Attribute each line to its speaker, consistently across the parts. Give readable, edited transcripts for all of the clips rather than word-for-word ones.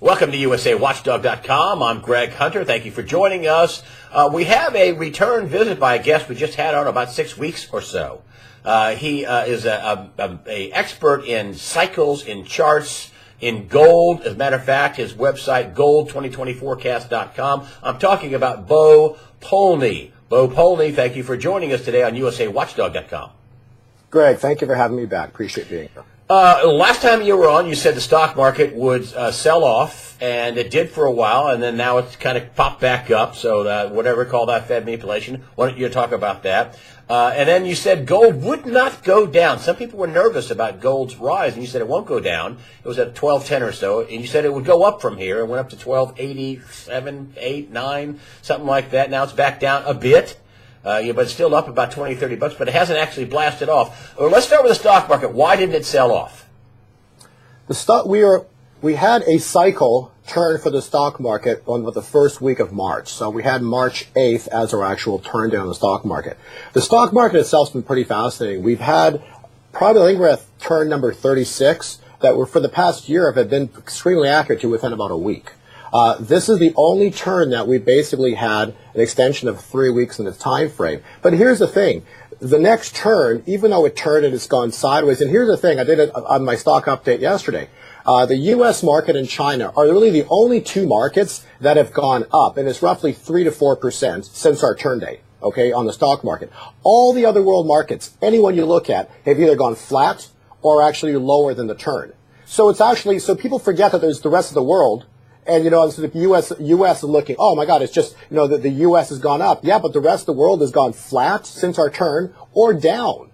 Speaker 1: Welcome to USAWatchdog.com. I'm Greg Hunter. Thank you for joining us. We have a return visit by a guest we just had on about 6 weeks or so. He is a expert in cycles, in charts, in gold. As a matter of fact, his website, gold2020forecast.com. I'm talking about Bo Polny. Bo Polny, thank you for joining us today on USAWatchdog.com.
Speaker 2: Greg, thank you for having me back. Appreciate being here.
Speaker 1: Last time you were on, you said the stock market would sell off, and it did for a while, and then now it's kind of popped back up. So whatever called that Fed manipulation. Why don't you talk about that? And then you said gold would not go down. Some people were nervous about gold's rise, and you said it won't go down. It was at 12.10 or so, and you said it would go up from here. It went up to 12.87, 8, 9, something like that. Now it's back down a bit. But it's still up about 20, 30 bucks, but it hasn't actually blasted off. Well, let's start with the stock market. Why didn't it sell off?
Speaker 2: We had a cycle turn for the stock market on the first week of March. So we had March 8th as our actual turn down the stock market. The stock market itself has been pretty fascinating. We've had probably, I think we're at turn number 36 that were for the past year have been extremely accurate to within about a week. This is the only turn that we basically had an extension of 3 weeks in the time frame. But here's the thing. The next turn, even though it turned and it's gone sideways, and here's the thing, I did it on my stock update yesterday. The U.S. market and China are really the only two markets that have gone up, and it's roughly 3 to 4% since our turn date, okay, on the stock market. All the other world markets, anyone you look at, have either gone flat or actually lower than the turn. So it's actually, so people forget that there's the rest of the world. And, so the U.S. is looking, oh, my God, it's just, the U.S. has gone up. Yeah, but the rest of the world has gone flat since our turn or down.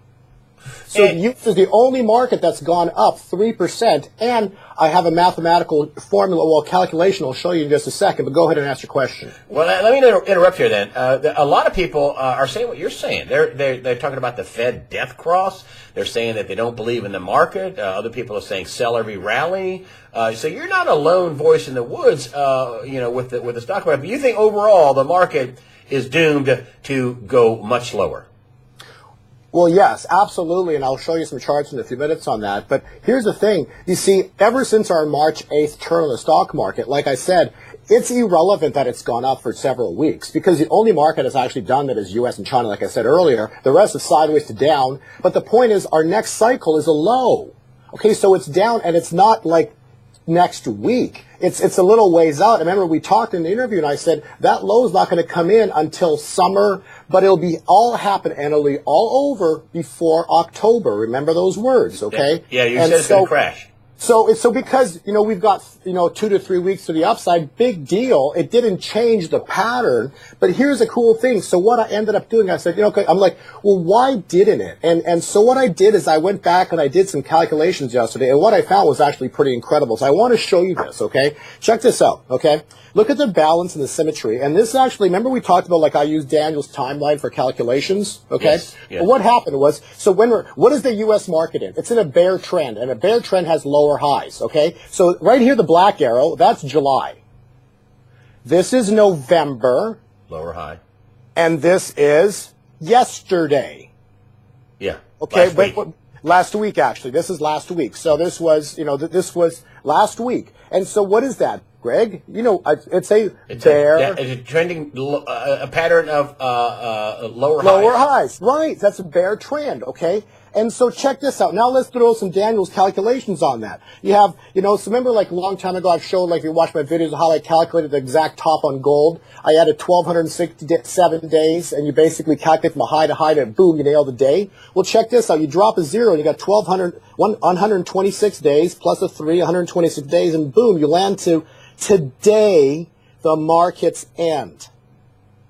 Speaker 2: So the U.S. is the only market that's gone up 3%. And I have a mathematical formula, calculation I'll show you in just a second. But go ahead and ask your question.
Speaker 1: Well, let me interrupt here then. A lot of people are saying what you're saying. They're talking about the Fed death cross. They're saying that they don't believe in the market. Other people are saying sell every rally. So you're not a lone voice in the woods, with the stock market. But you think overall the market is doomed to go much lower.
Speaker 2: Well, yes, absolutely, and I'll show you some charts in a few minutes on that. But here's the thing. You see, ever since our March 8th turn on the stock market, like I said, it's irrelevant that it's gone up for several weeks because the only market that's actually done that is U.S. and China, like I said earlier. The rest is sideways to down. But the point is our next cycle is a low. Okay, so it's down, and it's not like next week. It's a little ways out. I remember we talked in the interview and I said that low is not going to come in until summer, but it'll be all happen and it'll be all over before October. Remember those words, okay?
Speaker 1: Yeah, you said it's going to crash.
Speaker 2: So because, we've got, 2 to 3 weeks to the upside, big deal. It didn't change the pattern, but here's a cool thing. So what I ended up doing, I said, okay, I'm like, well, why didn't it? And so what I did is I went back and I did some calculations yesterday, and what I found was actually pretty incredible. So I want to show you this, okay? Check this out, okay? Look at the balance and the symmetry. And this actually, remember we talked about, like I used Daniel's timeline for calculations, okay?
Speaker 1: Yes.
Speaker 2: Well, what happened was, so what is the U.S. market in? It's in a bear trend, and a bear trend has lower highs, okay? So right here, the black arrow, that's July. This is November.
Speaker 1: Lower high.
Speaker 2: And this is yesterday.
Speaker 1: Yeah.
Speaker 2: Okay, last week, actually. This is last week. So this was, this was last week. And so what is that, Greg? It's a bear.
Speaker 1: It's a trending, a pattern of lower highs.
Speaker 2: Lower highs, right. That's a bear trend, okay? And so check this out. Now let's throw some Daniel's calculations on that. You have, so remember like a long time ago I've showed, like if you watch my videos of how I calculated the exact top on gold. I added 1,267 days, and you basically calculate from a high to high to boom, you nail the day. Well, check this out. You drop a zero, and you got 126 days plus a 3, 126 days, and boom, you land to today, the market's end.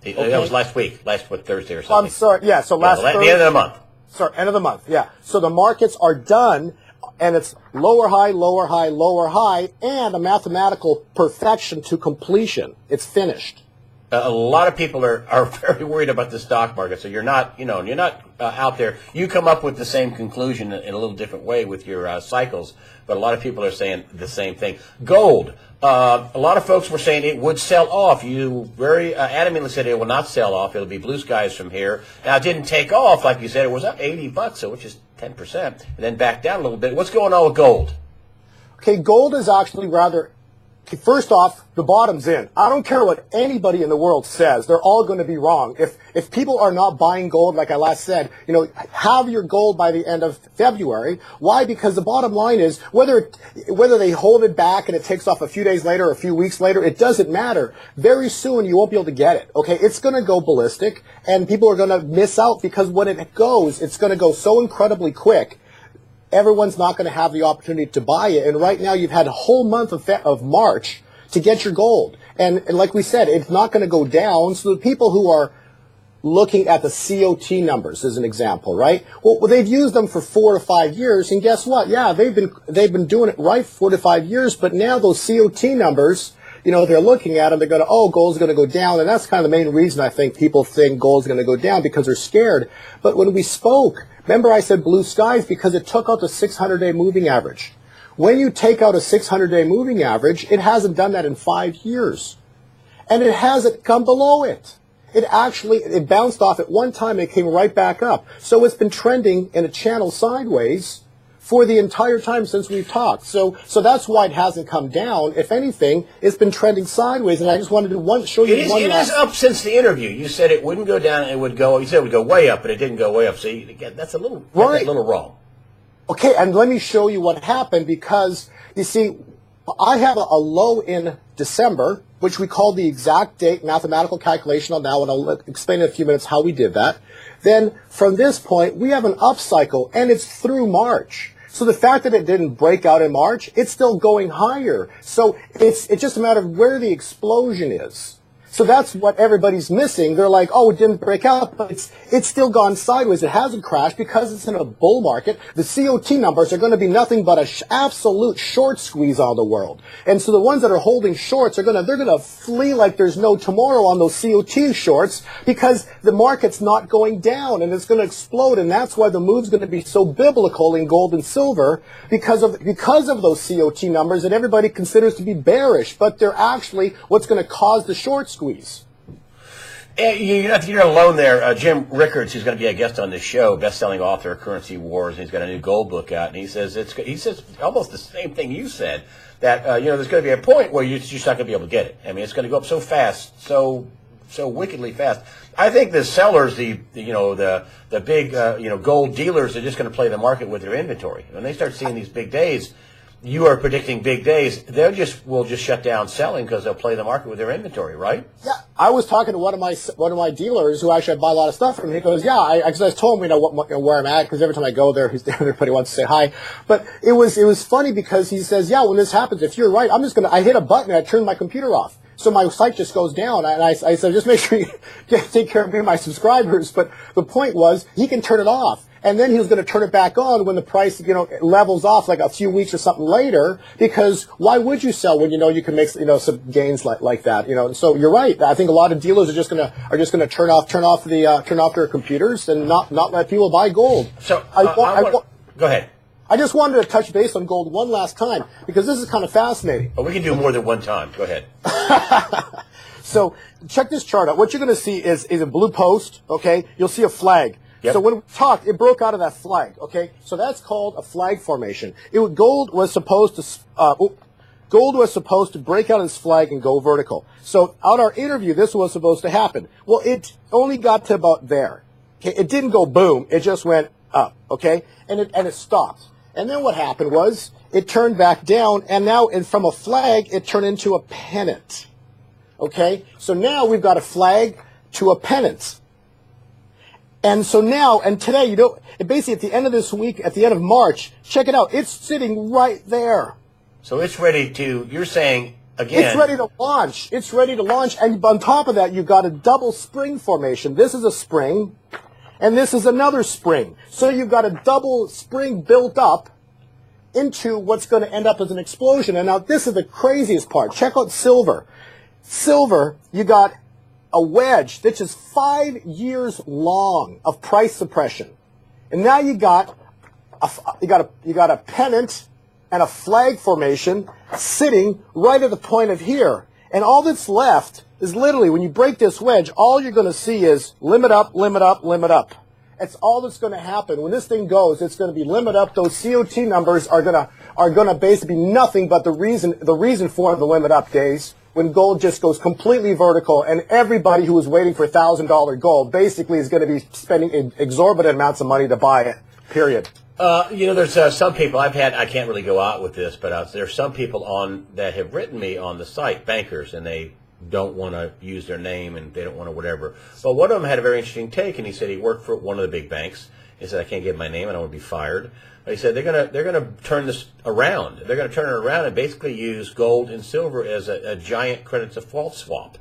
Speaker 1: Okay. That was last week, Thursday or something.
Speaker 2: I'm sorry, yeah, so last Thursday.
Speaker 1: The end of the month.
Speaker 2: Sorry, end of the month, yeah. So the markets are done, and it's lower high, lower high, lower high, and a mathematical perfection to completion. It's finished.
Speaker 1: A lot of people are very worried about the stock market, so you're not out there. You come up with the same conclusion in a little different way with your cycles, but a lot of people are saying the same thing. Gold. A lot of folks were saying it would sell off. You very adamantly said it will not sell off. It'll be blue skies from here. Now, it didn't take off. Like you said, it was up $80, so which is 10%, and then back down a little bit. What's going on with gold?
Speaker 2: Okay, gold is actually rather First off, the bottom's in. I don't care what anybody in the world says. They're all going to be wrong. If people are not buying gold, like I last said, have your gold by the end of February. Why? Because the bottom line is whether they hold it back and it takes off a few days later or a few weeks later, it doesn't matter. Very soon you won't be able to get it. Okay, it's going to go ballistic, and people are going to miss out because when it goes, it's going to go so incredibly quick. Everyone's not going to have the opportunity to buy it. And right now you've had a whole month of March to get your gold. And like we said, it's not going to go down. So the people who are looking at the COT numbers as an example, right? Well, they've used them for 4 to 5 years. And guess what? Yeah, they've been doing it right 4 to 5 years. But now those COT numbers, they're looking at them. They're going to, gold's going to go down. And that's kind of the main reason I think people think gold's going to go down, because they're scared. But when we spoke, remember I said blue skies because it took out the 600-day moving average. When you take out a 600-day moving average, it hasn't done that in 5 years. And it hasn't come below it. It bounced off at one time and it came right back up. So it's been trending in a channel sideways for the entire time since we've talked. So that's why it hasn't come down. If anything, it's been trending sideways, and I just wanted to show you one last...
Speaker 1: It is up since the interview. You said it wouldn't go down, you said it would go way up, but it didn't go way up. So again, that's a little wrong.
Speaker 2: Okay, and let me show you what happened, because, you see, I have a low in December, which we call the exact date mathematical calculation on that one. I'll explain in a few minutes how we did that. Then, from this point, we have an upcycle, and it's through March. So the fact that it didn't break out in March, it's still going higher. So it's just a matter of where the explosion is. So that's what everybody's missing. They're like, it didn't break out, but it's still gone sideways. It hasn't crashed because it's in a bull market. The COT numbers are going to be nothing but an absolute short squeeze on the world. And so the ones that are holding shorts they're going to flee like there's no tomorrow on those COT shorts, because the market's not going down and it's going to explode. And that's why the move's going to be so biblical in gold and silver, because of those COT numbers that everybody considers to be bearish, but they're actually what's going to cause the short squeeze.
Speaker 1: You're not alone there. Jim Rickards, who's going to be a guest on this show, best-selling author of Currency Wars, and he's got a new gold book out, and he says almost the same thing you said, that there's going to be a point where you're just not going to be able to get it. I mean, it's going to go up so fast, so wickedly fast. I think the sellers, the big gold dealers, are just going to play the market with their inventory. When they start seeing these big days, you are predicting big days, will just shut down selling because they'll play the market with their inventory, right?
Speaker 2: Yeah, I was talking to one of my dealers who actually I buy a lot of stuff from. He goes, yeah, because I told him where I'm at, because every time I go there, everybody wants to say hi. But it was funny because he says, yeah, when this happens, if you're right, I hit a button and I turn my computer off. So my site just goes down, and I said, just make sure you take care of me and my subscribers. But the point was, he can turn it off. And then he was going to turn it back on when the price, levels off like a few weeks or something later, because why would you sell when you can make, some gains like that, So you're right. I think a lot of dealers are just going to turn off their computers and not let people buy gold.
Speaker 1: So go ahead.
Speaker 2: I just wanted to touch base on gold one last time, because this is kind of fascinating.
Speaker 1: Oh, we can do more than one time. Go ahead.
Speaker 2: So check this chart out. What you're going to see is a blue post, okay? You'll see a flag. Yep. So when we talked, it broke out of that flag, okay? So that's called a flag formation. Gold was supposed to break out of this flag and go vertical. So out our interview, this was supposed to happen. Well, it only got to about there. Okay, it didn't go boom. It just went up, okay? And it stopped. And then what happened was it turned back down, and now from a flag, it turned into a pennant, okay? So now we've got a flag to a pennant. And so now, and today, basically at the end of this week, at the end of March, check it out. It's sitting right there.
Speaker 1: So it's ready to, you're saying, again.
Speaker 2: It's ready to launch. It's ready to launch. And on top of that, you've got a double spring formation. This is a spring, and this is another spring. So you've got a double spring built up into what's going to end up as an explosion. And now this is the craziest part. Check out silver. Silver, you got a wedge that's just 5 years long of price suppression, and now you got a pennant and a flag formation sitting right at the point of here, and all that's left is literally, when you break this wedge, all you're going to see is limit up, limit up, limit up. That's all that's going to happen when this thing goes. It's going to be limit up. Those COT numbers are going are going to basically be nothing but the reason for the limit up days, when gold just goes completely vertical, and everybody who was waiting for $1,000 gold basically is going to be spending exorbitant amounts of money to buy it, period.
Speaker 1: There's some people I can't really go out with this, but there's some people that have written me on the site, bankers, and they don't want to use their name and they don't want to whatever. But one of them had a very interesting take, and he said he worked for one of the big banks. He said, I can't give my name, I don't want to be fired. But he said they're gonna turn this around. They're going to turn it around and basically use gold and silver as a giant credit default swap.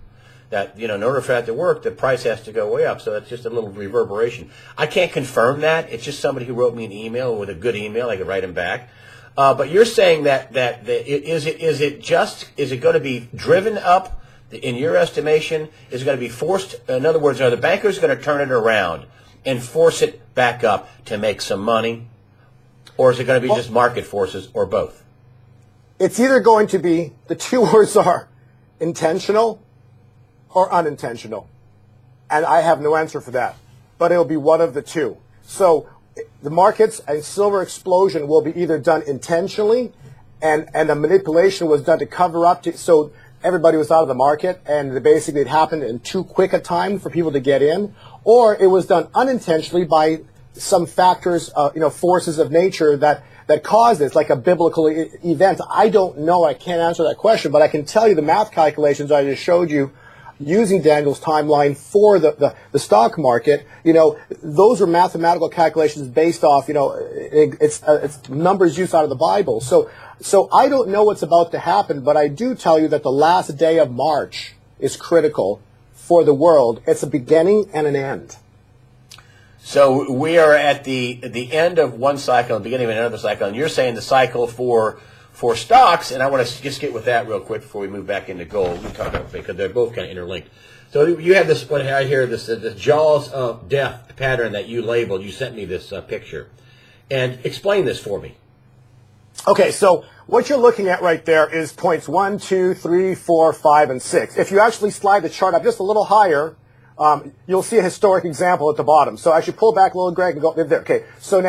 Speaker 1: That, in order for that to work, the price has to go way up. So that's just a little reverberation. I can't confirm that. It's just somebody who wrote me an email with a good email. I could write him back. But you're saying that is it going to be driven up in your estimation? Is it going to be forced? In other words, are the bankers going to turn it around and force it back up to make some money? Or is it going to be just market forces, or both?
Speaker 2: It's either going to be, the two words are intentional or unintentional. And I have no answer for that. But it'll be one of the two. So the markets and silver explosion will be either done intentionally, and the manipulation was done to cover up, so everybody was out of the market, and basically it happened in too quick a time for people to get in, or it was done unintentionally by some factors, forces of nature that caused this, like a biblical event. I don't know. I can't answer that question, but I can tell you the math calculations I just showed you using Daniel's timeline for the stock market. Those are mathematical calculations based off, it's numbers used out of the Bible. So I don't know what's about to happen, but I do tell you that the last day of March is critical for the world. It's a beginning and an end.
Speaker 1: So we are at the end of one cycle and beginning of another cycle, and you're saying the cycle for stocks, and I want to just get with that real quick before we move back into gold. We talk about because they're both kind of interlinked. So you have this, what I hear, this jaws of death pattern that you labeled. You sent me this picture, and explain this for me.
Speaker 2: Okay, so what you're looking at right there is points 1, 2, 3, 4, 5, and 6. If you actually slide the chart up just a little higher, you'll see a historic example at the bottom. So I should pull back a little, Greg, and go there. Okay, so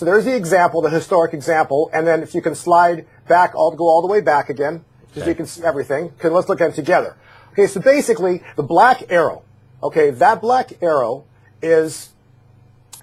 Speaker 2: there's the example, the historic example, and then if you can slide back, I'll go all the way back again, so you can see everything. Okay, let's look at it together. Okay, so basically, the black arrow, okay, that black arrow is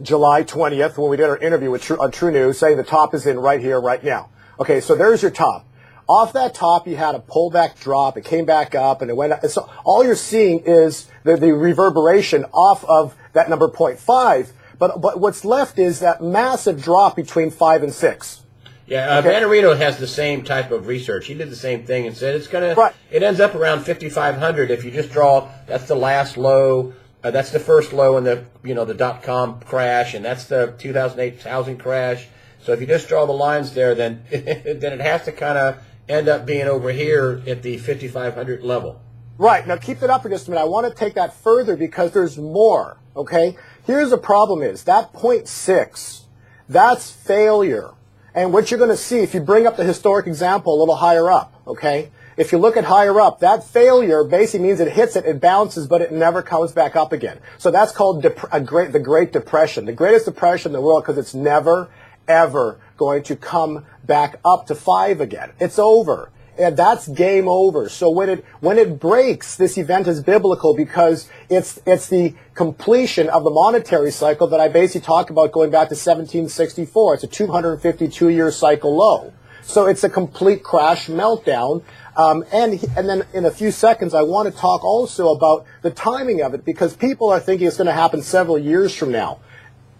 Speaker 2: July 20th, when we did our interview on True News, saying the top is in right here, right now. Okay, so there's your top. Off that top, you had a pullback drop. It came back up, and it went up. And so all you're seeing is the reverberation off of that number 0.5. But what's left is that massive drop between 5 and 6.
Speaker 1: Yeah,
Speaker 2: okay.
Speaker 1: Bannerino has the same type of research. He did the same thing and said it ends up around 5,500 if you just draw. That's the last low. That's the first low in the .com crash, and that's the 2008 housing crash. So if you just draw the lines there, then it has to kind of end up being over here at the 5,500 level.
Speaker 2: Right. Now keep it up for just a minute. I want to take that further because there's more. Okay. Here's the problem: is that 0.6? That's failure. And what you're going to see if you bring up the historic example a little higher up. Okay. If you look at higher up, that failure basically means it hits it, it bounces, but it never comes back up again. So that's called the Great Depression, the greatest depression in the world, because it's never, ever going to come back up to 5 again. It's over. And that's game over. So when it breaks, this event is biblical because it's the completion of the monetary cycle that I basically talk about going back to 1764. It's a 252-year cycle low. So it's a complete crash meltdown. And then in a few seconds, I want to talk also about the timing of it, because people are thinking it's going to happen several years from now.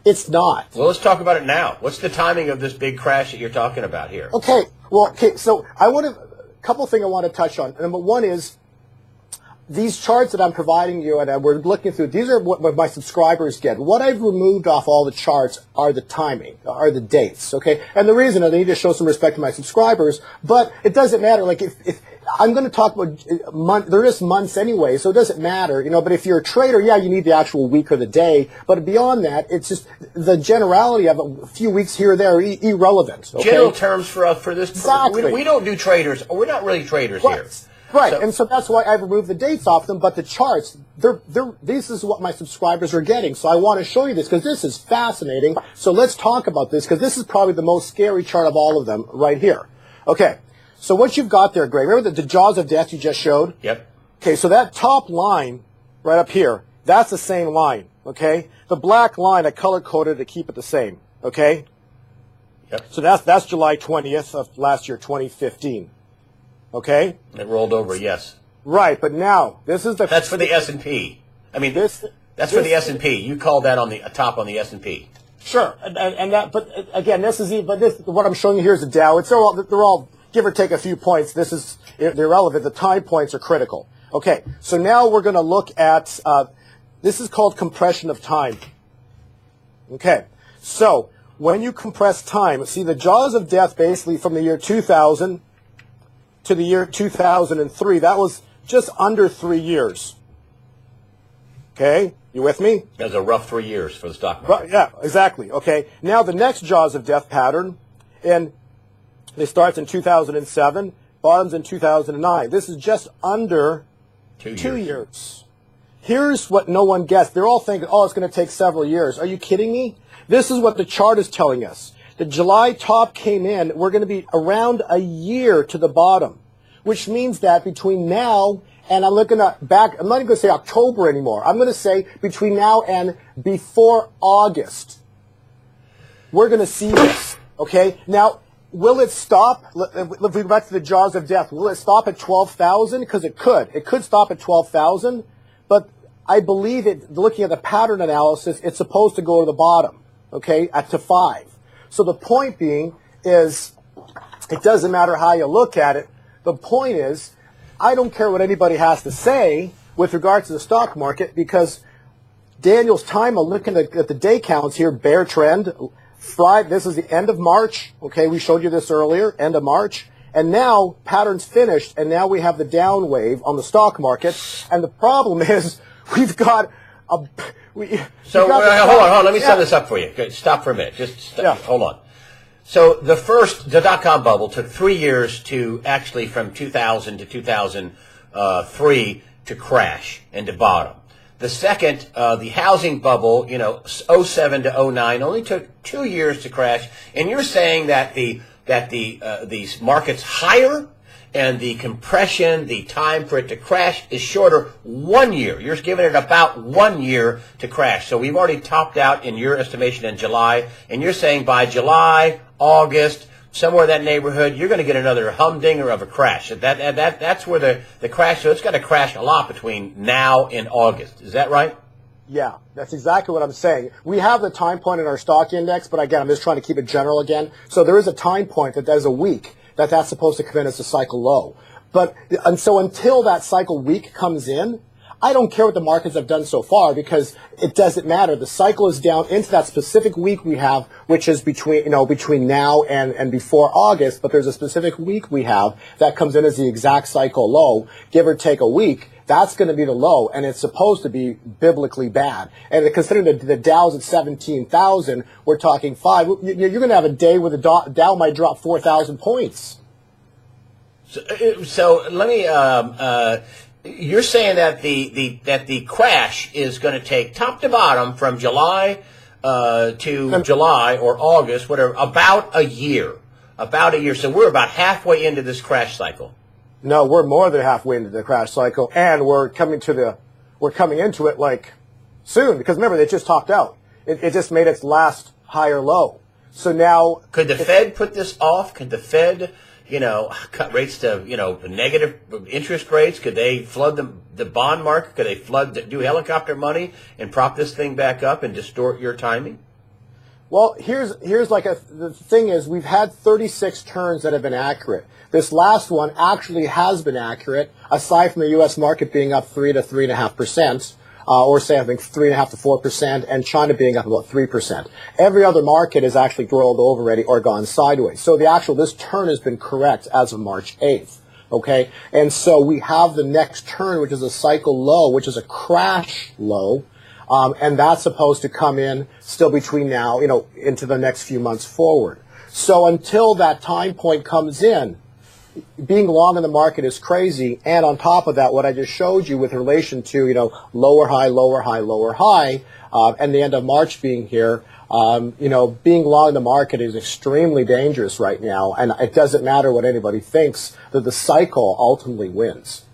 Speaker 2: It's not.
Speaker 1: Well, let's talk about it now. What's the timing of this big crash that you're talking about here?
Speaker 2: Okay. So a couple of things I want to touch on. Number one is these charts that I'm providing you, and we're looking through, these are what my subscribers get. What I've removed off all the charts are the timing, are the dates, okay? And the reason I need to show some respect to my subscribers, but it doesn't matter. Like, if I'm going to talk about they're just months anyway, so it doesn't matter, but if you're a trader, yeah, you need the actual week or the day, but beyond that, it's just the generality of a few weeks here or there are irrelevant, okay?
Speaker 1: General terms for this.
Speaker 2: Exactly.
Speaker 1: We don't do traders. We're not really traders
Speaker 2: right.
Speaker 1: here.
Speaker 2: Right, and so that's why I've removed the dates off them, but the charts, this is what my subscribers are getting. So I want to show you this because this is fascinating. So let's talk about this because this is probably the most scary chart of all of them right here. Okay, so what you've got there, Greg, remember the jaws of death you just showed?
Speaker 1: Yep.
Speaker 2: Okay, so that top line right up here, that's the same line, okay? The black line I color-coded to keep it the same, okay?
Speaker 1: Yep.
Speaker 2: So that's July 20th of last year, 2015. Okay?
Speaker 1: It rolled over, yes.
Speaker 2: Right, but now this is the.
Speaker 1: That's for the S&P. I mean, that's for the S&P. You called that on the top on the S&P.
Speaker 2: Sure, and that. But again, what I'm showing you here is the Dow. They're all give or take a few points. This is irrelevant. The time points are critical. Okay, so now we're going to look at. This is called compression of time. Okay, so when you compress time, see the jaws of death basically from the year 2000 to the year 2003, that was just under 3 years. Okay, you with me?
Speaker 1: That was a rough 3 years for the stock market.
Speaker 2: Right, yeah, exactly. Okay, now the next jaws of death pattern, and it starts in 2007, bottoms in 2009. This is just under 2 years. Here's what no one gets. They're all thinking, oh, it's going to take several years. Are you kidding me? This is what the chart is telling us. The July top came in, we're going to be around a year to the bottom, which means that between now and I'm not even going to say October anymore. I'm going to say between now and before August, we're going to see this, okay? Now, will it stop? If we go back to the jaws of death, will it stop at 12,000? Because it could. It could stop at 12,000, but I believe looking at the pattern analysis, it's supposed to go to the bottom, okay, to 5. So the point being is, it doesn't matter how you look at it. The point is, I don't care what anybody has to say with regard to the stock market because Daniel's time, I'm looking at the day counts here, bear trend. This is the end of March. Okay, we showed you this earlier, end of March. And now pattern's finished, and now we have the down wave on the stock market. And the problem is, we've got a...
Speaker 1: hold on. Let me sum this up for you. Okay, stop for a minute. Just stop. Yeah. Hold on. So the dot-com bubble took 3 years to actually from 2000 to 2003 to crash and to bottom. The second, the housing bubble, 07 to 09 only took 2 years to crash. And you're saying that these markets higher and the compression, the time for it to crash is shorter 1 year. You're giving it about 1 year to crash. So we've already topped out in your estimation in July, and you're saying by July, August, somewhere in that neighborhood, you're going to get another humdinger of a crash. That's where the crash, so it's going to crash a lot between now and August. Is that right?
Speaker 2: Yeah, that's exactly what I'm saying. We have the time point in our stock index, but again, I'm just trying to keep it general again. So there is a time point that there's a week that's supposed to come in as a cycle low. And so until that cycle week comes in, I don't care what the markets have done so far because it doesn't matter. The cycle is down into that specific week we have, which is between now and before August, but there's a specific week we have that comes in as the exact cycle low, give or take a week. That's going to be the low, and it's supposed to be biblically bad. And considering the Dow's at 17,000, we're talking 5. You're going to have a day where the Dow might drop 4,000 points.
Speaker 1: So let me. You're saying that the crash is going to take top to bottom from July to July or August, whatever, about a year. About a year. So we're about halfway into this crash cycle.
Speaker 2: No, we're more than halfway into the crash cycle, and we're coming into it like soon because remember they just topped out. It just made its last higher low. So now
Speaker 1: could the Fed put this off? Could the Fed, cut rates to negative interest rates? Could they flood the bond market? Could they do helicopter money and prop this thing back up and distort your timing?
Speaker 2: Well, here's the thing is we've had 36 turns that have been accurate. This last one actually has been accurate, aside from the U.S. market being up 3 to 3.5%, or say I think 3.5 to 4%, and China being up about 3%. Every other market has actually rolled over already or gone sideways. So this turn has been correct as of March 8th. Okay, and so we have the next turn, which is a cycle low, which is a crash low. And that's supposed to come in still between now, into the next few months forward. So until that time point comes in, being long in the market is crazy. And on top of that, what I just showed you with relation to, lower high, lower high, lower high, and the end of March being here, being long in the market is extremely dangerous right now. And it doesn't matter what anybody thinks, that the cycle ultimately wins.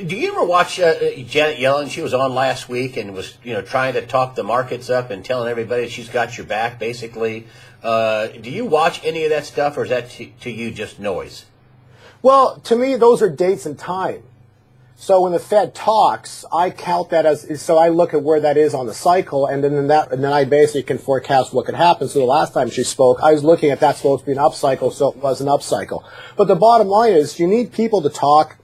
Speaker 1: Do you ever watch Janet Yellen? She was on last week and was, trying to talk the markets up and telling everybody she's got your back, basically. Do you watch any of that stuff, or is that to you just noise?
Speaker 2: Well, to me, those are dates and time. So when the Fed talks, I count that so I look at where that is on the cycle, and then I basically can forecast what could happen. So the last time she spoke, I was looking at that's supposed to be an upcycle, so it was an upcycle. But the bottom line is, you need people to talk.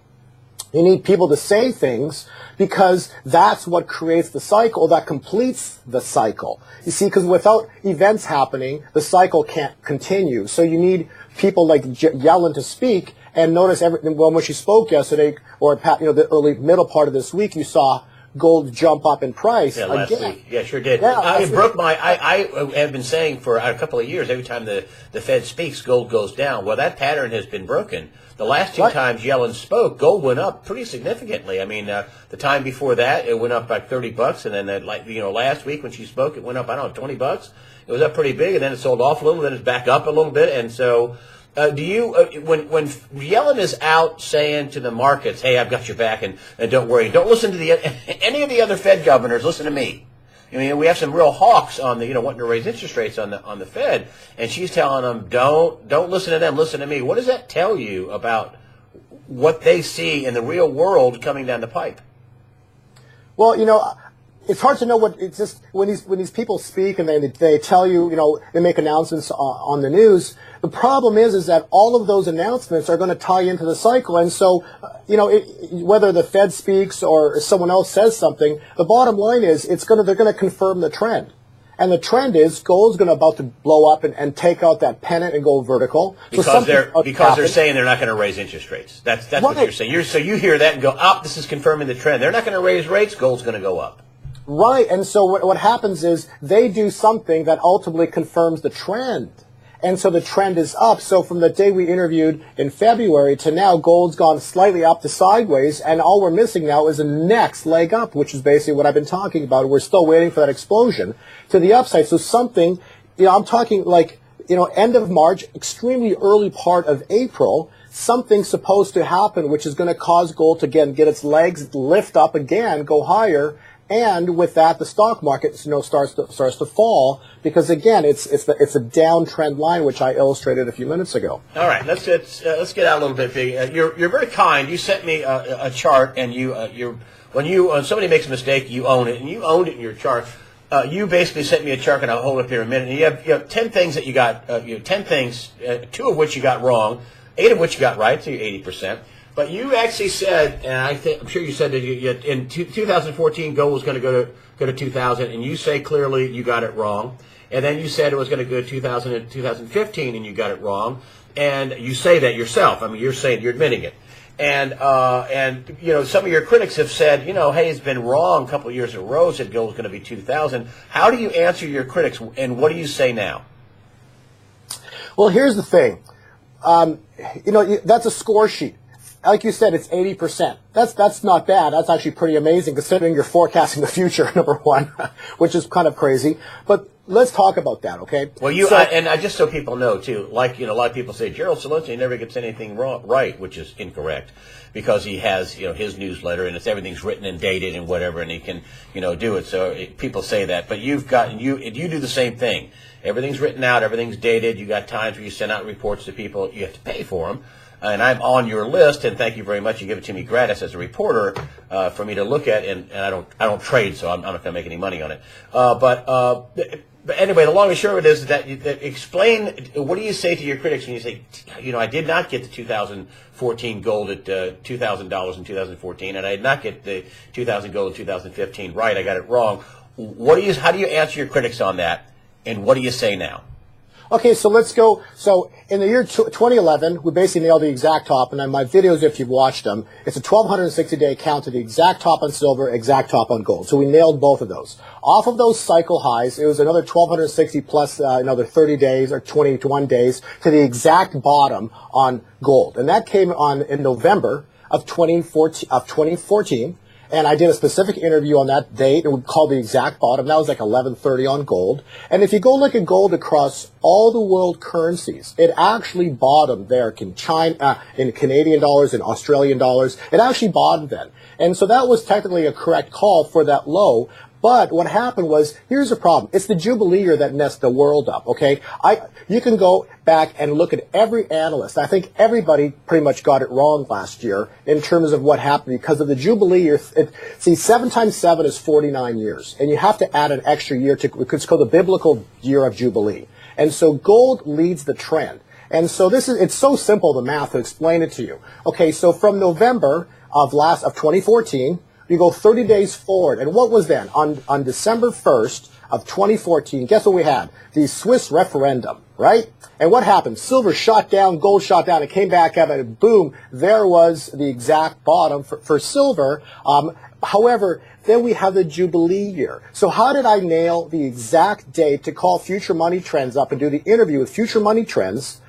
Speaker 2: You need people to say things, because that's what creates the cycle, that completes the cycle. You see, because without events happening, the cycle can't continue. So you need people like Yellen to speak. And notice when she spoke yesterday, or the early middle part of this week, you saw gold jump up in price.
Speaker 1: Yeah, last week. Yeah, sure did.
Speaker 2: Yeah,
Speaker 1: I have been saying for a couple of years, every time the Fed speaks, gold goes down. Well, that pattern has been broken. The last two times Yellen spoke, gold went up pretty significantly. I mean, the time before that, it went up like $30, and then last week when she spoke, it went up, I don't know, $20. It was up pretty big, and then it sold off a little, then it's back up a little bit. And so, do you when Yellen is out saying to the markets, "Hey, I've got your back, and don't worry, don't listen to any of the other Fed governors. Listen to me." I mean, we have some real hawks on the wanting to raise interest rates on the Fed, and she's telling them, don't listen to them, listen to me. What does that tell you about what they see in the real world coming down the pipe?
Speaker 2: Well, it's hard to know what it's just when these people speak and they tell you, they make announcements on the news. The problem is that all of those announcements are going to tie into the cycle, and so whether the Fed speaks or someone else says something, the bottom line is they're going to confirm the trend, and the trend is gold's going to about to blow up and take out that pennant and go vertical
Speaker 1: because they're saying they're not going to raise interest rates. That's right. What you're saying. So you hear that and go, this is confirming the trend. They're not going to raise rates. Gold's going to go up.
Speaker 2: Right, and so what happens is they do something that ultimately confirms the trend. And so the trend is up. So from the day we interviewed in February to now, gold's gone slightly up to sideways, and all we're missing now is a next leg up, which is basically what I've been talking about. We're still waiting for that explosion to the upside. So something, I'm talking like, end of March, extremely early part of April, something's supposed to happen, which is going to cause gold to again get its legs lift up again, go higher. And with that, the stock market, starts to fall, because again, it's a downtrend line, which I illustrated a few minutes ago.
Speaker 1: All right, let's get out a little bit big. You're very kind. You sent me a chart, and when somebody makes a mistake, you own it, and you owned it in your chart. You basically sent me a chart, and I'll hold it up here in a minute. And you have 10 things that you got, 10 things, 2 of which you got wrong, 8 of which you got right, so you're 80%. But you actually said, and I'm sure you said that in 2014 gold was going to go to 2,000, and you say clearly you got it wrong. And then you said it was going to go to 2015, and you got it wrong. And you say that yourself. I mean, you're admitting it. And some of your critics have said, hey, it's been wrong a couple of years in a row. Said gold was going to be 2,000. How do you answer your critics, and what do you say now?
Speaker 2: Well, here's the thing. That's a score sheet. Like you said, it's 80%. That's not bad. That's actually pretty amazing considering you're forecasting the future, number one, which is kind of crazy. But let's talk about that, okay?
Speaker 1: Well, just so people know too, like a lot of people say, Gerald Celente never gets anything right, which is incorrect, because he has his newsletter and everything's written and dated and whatever, and he can do it. So people say that, but you do the same thing. Everything's written out, everything's dated. You got times where you send out reports to people, you have to pay for them. And I'm on your list, and thank you very much. You give it to me gratis as a reporter for me to look at, and I don't trade, so I'm not going to make any money on it. But anyway, the long and short of it is that explain, what do you say to your critics when you say, I did not get the 2014 gold at $2,000 in 2014, and I did not get the 2000 gold in 2015 right. I got it wrong. How do you answer your critics on that, and what do you say now?
Speaker 2: Okay, so let's go. So in the year 2011, we basically nailed the exact top. And on my videos, if you've watched them, it's a 1,260-day count to the exact top on silver, exact top on gold. So we nailed both of those. Off of those cycle highs, it was another 1,260 plus another 30 days or 21 days to the exact bottom on gold. And that came on in November of 2014. And I did a specific interview on that date, and we called the exact bottom. That was like 11:30 on gold. And if you go look at gold across all the world currencies, it actually bottomed there in China, in Canadian dollars, in Australian dollars. It actually bottomed then. And so that was technically a correct call for that low. But what happened was, here's the problem. It's the Jubilee year that messed the world up, okay? You can go back and look at every analyst. I think everybody pretty much got it wrong last year in terms of what happened because of the Jubilee year. See, 7 times 7 is 49 years. And you have to add an extra year to, it's called the biblical year of Jubilee. And so gold leads the trend. And so it's so simple, the math, to explain it to you. Okay, so from November of 2014, you go 30 days forward. And what was then? On December 1st of 2014, guess what we had? The Swiss referendum, right? And what happened? Silver shot down, gold shot down, it came back up, and boom, there was the exact bottom for silver. However, then we have the Jubilee year. So how did I nail the exact date to call Future Money Trends up and do the interview with Future Money Trends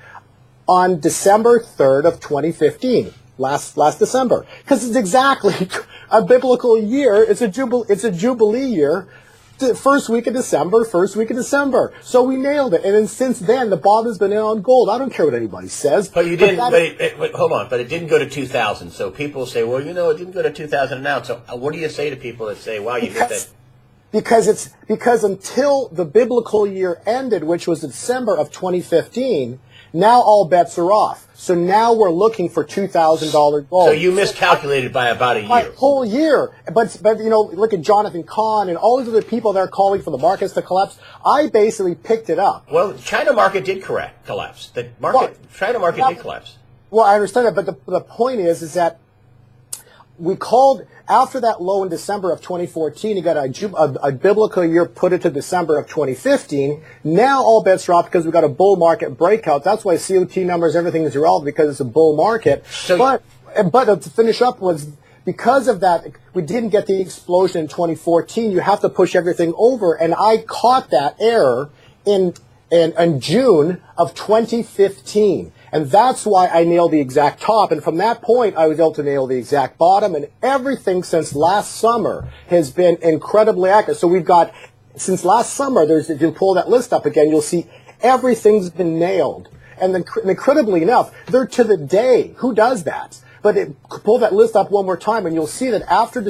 Speaker 2: on December 3rd of 2015? Last December, because it's exactly a biblical year. It's a Jubilee year. First week of December. So we nailed it. And then since then, the bottom has been in on gold. I don't care what anybody says.
Speaker 1: But you didn't. But hold on. But it didn't go to 2000. So people say, well, it didn't go to 2000 now. So what do you say to people that say, wow, you did that?
Speaker 2: Because until the biblical year ended, which was December of 2015. Now all bets are off. So now we're looking for $2,000 gold.
Speaker 1: So you miscalculated by about a year.
Speaker 2: A whole year. But look at Jonathan Kahn and all these other people that are calling for the markets to collapse. I basically picked it up.
Speaker 1: Well, China market did collapse. China market did collapse.
Speaker 2: Well, I understand that, but the point is that we called after that low in December of 2014. You got a biblical year, put it to December of 2015. Now all bets are off because we got a bull market breakout. That's why COT numbers, everything is irrelevant because it's a bull market. But to finish up was because of that, we didn't get the explosion in 2014. You have to push everything over, and I caught that error in June of 2015. And that's why I nailed the exact top. And from that point, I was able to nail the exact bottom. And everything since last summer has been incredibly accurate. So we've got, since last summer, if you pull that list up again, you'll see everything's been nailed. And then, incredibly enough, they're to the day. Who does that? But pull that list up one more time, and you'll see that after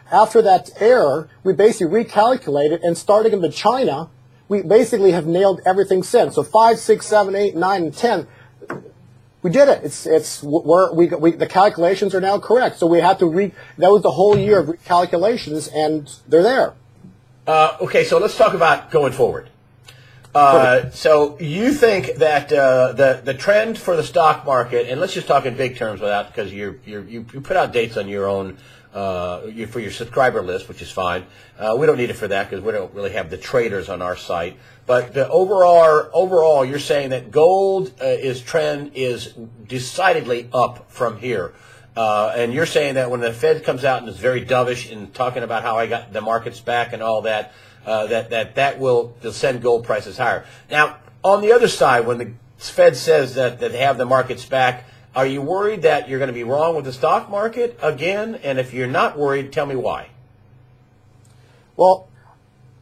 Speaker 2: that error, we basically recalculated, and starting in the China, we basically have nailed everything since. So 5, 6, 7, 8, 9, and 10, we did it. The calculations are now correct. So we had to that was the whole year of recalculations, and they're there.
Speaker 1: Okay, so let's talk about going forward. So you think that the trend for the stock market, and let's just talk in big terms because you put out dates on your own for your subscriber list, which is fine. We don't need it for that because we don't really have the traders on our site. But the overall, you're saying that gold trend is decidedly up from here. And you're saying that when the Fed comes out and is very dovish in talking about how I got the markets back and all that, that will send gold prices higher. Now, on the other side, when the Fed says that they have the markets back, are you worried that you're going to be wrong with the stock market again? And if you're not worried, tell me why.
Speaker 2: Well,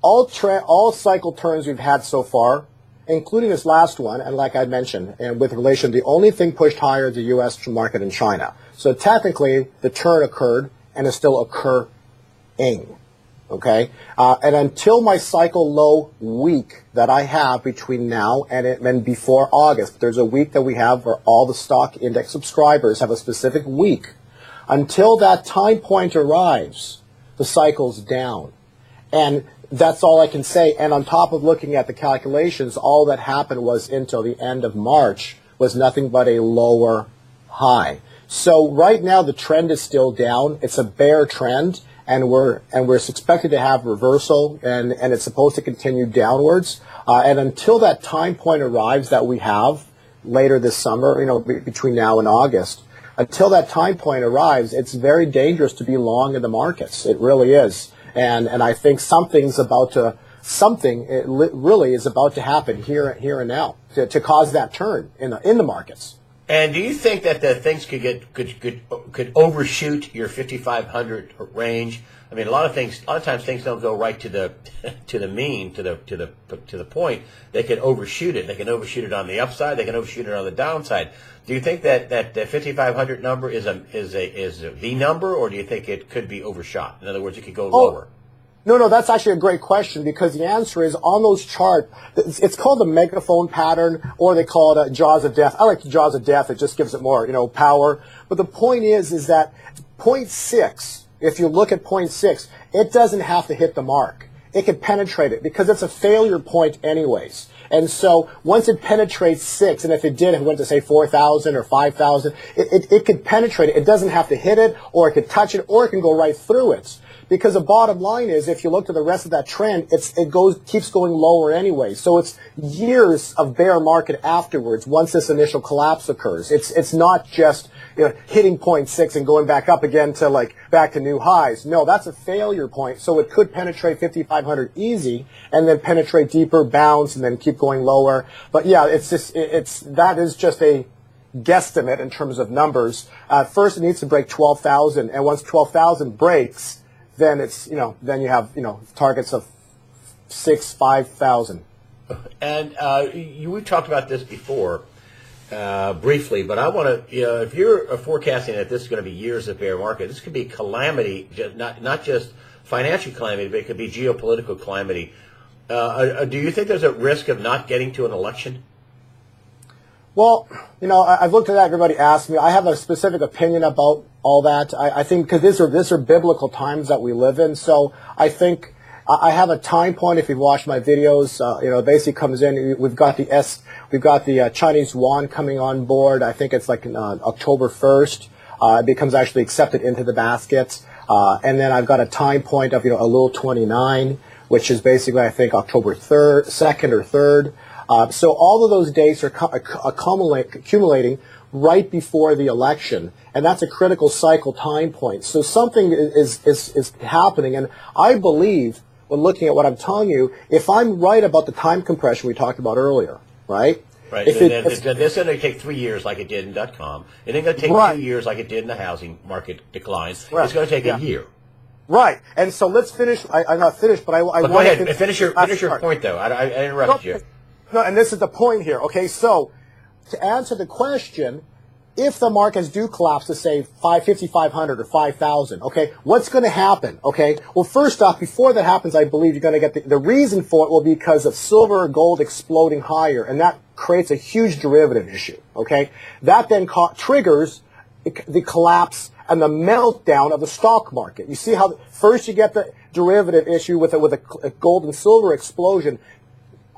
Speaker 2: all cycle turns we've had so far, including this last one, and like I mentioned, and with relation, the only thing pushed higher is the U.S. market and China. So technically, the turn occurred and is still occurring. Okay, and until my cycle low week that I have between now and before August, there's a week that we have where all the stock index subscribers have a specific week. Until that time point arrives, the cycle's down. And that's all I can say. And on top of looking at the calculations, all that happened was until the end of March was nothing but a lower high. So right now the trend is still down. It's a bear trend. and we're expected to have reversal, and it's supposed to continue downwards. And until that time point arrives that we have later this summer, between now and August, until that time point arrives, it's very dangerous to be long in the markets. It really is. And I think something really is about to happen here and now to cause that turn in the markets.
Speaker 1: And do you think that the things could overshoot your 5,500 range? I mean, a lot of times things don't go right to the mean, to the point. They can overshoot it. They can overshoot it on the upside. They can overshoot it on the downside. Do you think that the 5,500 number is the number, or do you think it could be overshot? In other words, it could go lower.
Speaker 2: No, that's actually a great question, because the answer is on those charts. It's called the megaphone pattern, or they call it jaws of death. I like the jaws of death. It just gives it more, power. But the point is that 0.6, if you look at 0.6, it doesn't have to hit the mark. It can penetrate it because it's a failure point anyways. And so once it penetrates 6, and if it did, it went to say 4,000 or 5,000, it could penetrate it. It doesn't have to hit it, or it could touch it, or it can go right through it. Because the bottom line is, if you look to the rest of that trend, keeps going lower anyway. So it's years of bear market afterwards once this initial collapse occurs. It's not just hitting 0.6 and going back up again to back to new highs. No, that's a failure point. So it could penetrate 5,500 easy, and then penetrate deeper, bounce, and then keep going lower. But yeah, that is just a guesstimate in terms of numbers. First, it needs to break 12,000, and once 12,000 breaks, then then you have targets of 5,000. And
Speaker 1: we talked about this before briefly, but I want to if you're forecasting that this is going to be years of bear market, this could be calamity, not just financial calamity, but it could be geopolitical calamity. Do you think there's a risk of not getting to an election?
Speaker 2: Well, I've looked at that. Everybody asks me. I have a specific opinion about all that. I think because these are biblical times that we live in. So I think I have a time point. If you've watched my videos, it basically comes in. We've got the Chinese yuan coming on board. I think it's October 1st. It becomes actually accepted into the basket. And then I've got a time point of a little 29, which is basically I think October 3rd, 2nd or 3rd. So all of those dates are accumulating right before the election, and that's a critical cycle time point. So something is happening, and I believe, when looking at what I'm telling you, if I'm right about the time compression we talked about earlier, right?
Speaker 1: Right. This isn't going to take 3 years like it did in .com. It ain't going to take 2 years like it did in the housing market decline. Right. It's going to take a year. Right.
Speaker 2: And so let's finish. I'm not finished, but I want to
Speaker 1: go ahead. Finish your point, though. I interrupted you.
Speaker 2: No, and this is the point here. Okay, so to answer the question, if the markets do collapse to say 5,500 or 5,000, okay, what's going to happen? Okay, well, first off, before that happens, I believe you're going to get the reason for it will be because of silver or gold exploding higher, and that creates a huge derivative issue. Okay, that then triggers the collapse and the meltdown of the stock market. You see how first you get the derivative issue with a gold and silver explosion,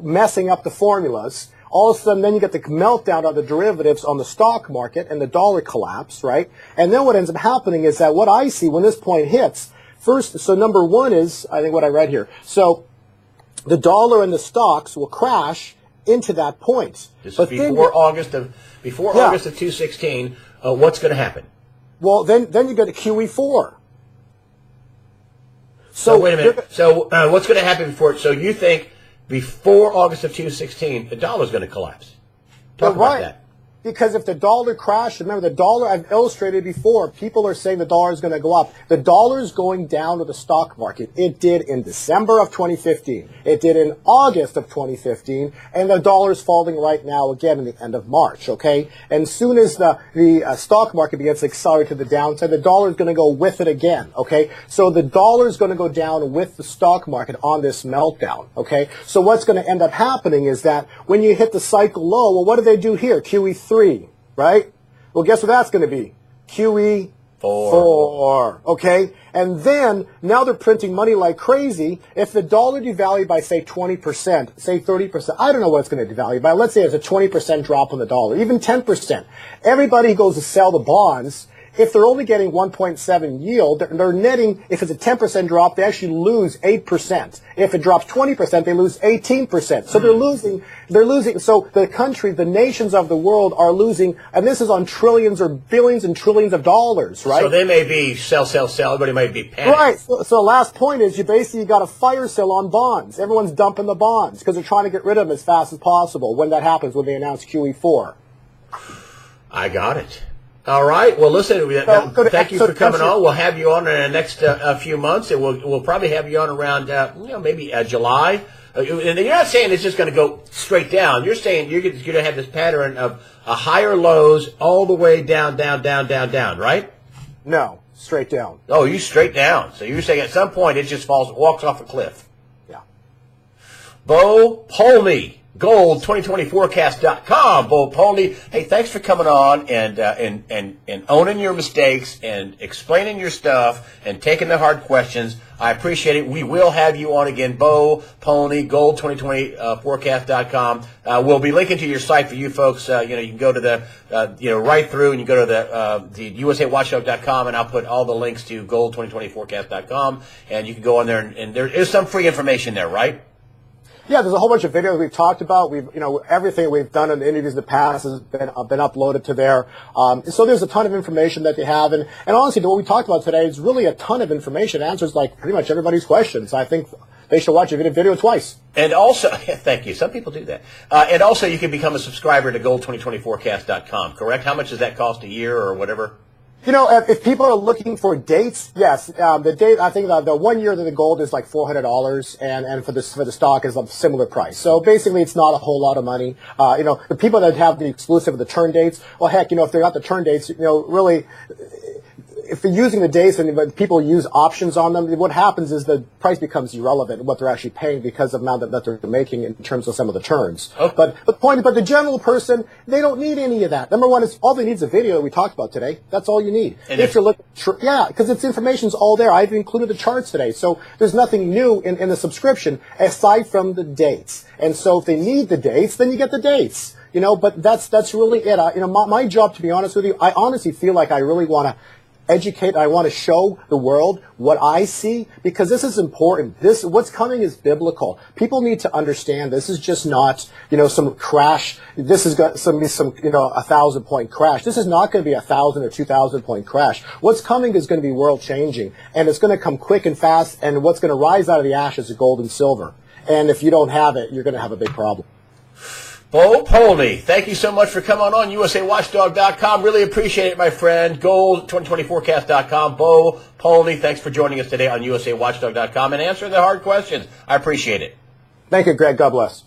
Speaker 2: messing up the formulas. All of a sudden, then you get the meltdown of the derivatives on the stock market and the dollar collapse, right? And then what ends up happening is that what I see when this point hits, first, so number one is, I think what I read here, so the dollar and the stocks will crash into that point.
Speaker 1: This is before August of 2016. What's going to happen?
Speaker 2: Well, then you get a QE4.
Speaker 1: So wait a minute. So what's going to happen before? So you think before August of 2016, the dollar is going to collapse? Talk about that.
Speaker 2: Because if the dollar crashed, remember the dollar, I've illustrated before, people are saying the dollar is going to go up. The dollar is going down to the stock market. It did in December of 2015. It did in August of 2015. And the dollar is falling right now again in the end of March, okay? And soon as the stock market begins to accelerate to the downside, the dollar is going to go with it again, okay? So the dollar is going to go down with the stock market on this meltdown, okay? So what's going to end up happening is that when you hit the cycle low, well, what do they do here? QE3. Right? Well, guess what that's going to be? QE4. Okay? And then, now they're printing money like crazy. If the dollar devalued by, say, 20%, say 30%, I don't know what it's going to devalue by. Let's say there's a 20% drop on the dollar, even 10%. Everybody goes to sell the bonds. if they're only getting 1.7 yield, they're netting, if it's a 10% drop, they actually lose 8%. If it drops 20%, they lose 18%. So they're losing, so the country, the nations of the world are losing, and this is on trillions or billions and trillions of dollars, right?
Speaker 1: So they may be sell, everybody might be panicked.
Speaker 2: Right. So the last point is you basically got a fire sale on bonds. Everyone's dumping the bonds because they're trying to get rid of them as fast as possible when that happens, when they announce QE4.
Speaker 1: I got it. All right. Well, listen, thank you for coming on. We'll have you on in the next few months, and we'll probably have you on around, maybe July. And you're not saying it's just going to go straight down. You're saying you're going to have this pattern of higher lows all the way down, right?
Speaker 2: No, straight down.
Speaker 1: Oh, you straight down. So you're saying at some point it just walks off a cliff.
Speaker 2: Yeah.
Speaker 1: Bo Polny. Gold2020forecast.com. Bo Polny. Hey, thanks for coming on and owning your mistakes and explaining your stuff and taking the hard questions. I appreciate it. We will have you on again. Bo Polny, Gold2020forecast.com. We'll be linking to your site for you folks. You can go to the right through and you go to the USAWatchdog.com, and I'll put all the links to Gold2020forecast.com, and you can go on there and there is some free information there, right?
Speaker 2: Yeah, there's a whole bunch of videos we've talked about. Everything we've done in the interviews in the past has been uploaded to there. So there's a ton of information that they have. And honestly, what we talked about today is really a ton of information. It answers like pretty much everybody's questions. I think they should watch a video twice. And also, thank you. Some people do that. And also, you can become a subscriber to Gold2020forecast.com, correct? How much does that cost a year or whatever? If people are looking for dates, yes. The date, I think the 1 year of the gold is like $400, and for the stock is a similar price. So basically, it's not a whole lot of money. The people that have the exclusive of the turn dates, well, heck, if they're not the turn dates, really, if they're using the dates and people use options on them, what happens is the price becomes irrelevant in what they're actually paying because of the amount that they're making in terms of some of the turns.
Speaker 1: Okay.
Speaker 2: But the general person, they don't need any of that. Number one is all they need is a video that we talked about today. That's all you need.
Speaker 1: And
Speaker 2: if you're looking, because its information's all there. I've included the charts today, so there's nothing new in the subscription aside from the dates. And so if they need the dates, then you get the dates. But that's really it. My job, to be honest with you, I honestly feel like I really want to educate. I want to show the world what I see, because this is important. What's coming is biblical. People need to understand this is just not, some crash. This is some 1,000-point crash. This is not going to be 1,000 or 2,000-point crash. What's coming is going to be world changing, and it's going to come quick and fast, and what's going to rise out of the ashes is gold and silver. And if you don't have it, you're going to have a big problem.
Speaker 1: Bo Polny, thank you so much for coming on USAWatchdog.com. Really appreciate it, my friend. Gold2020forecast.com. Bo Polny, thanks for joining us today on USAWatchdog.com and answering the hard questions. I appreciate it.
Speaker 2: Thank you, Greg. God bless.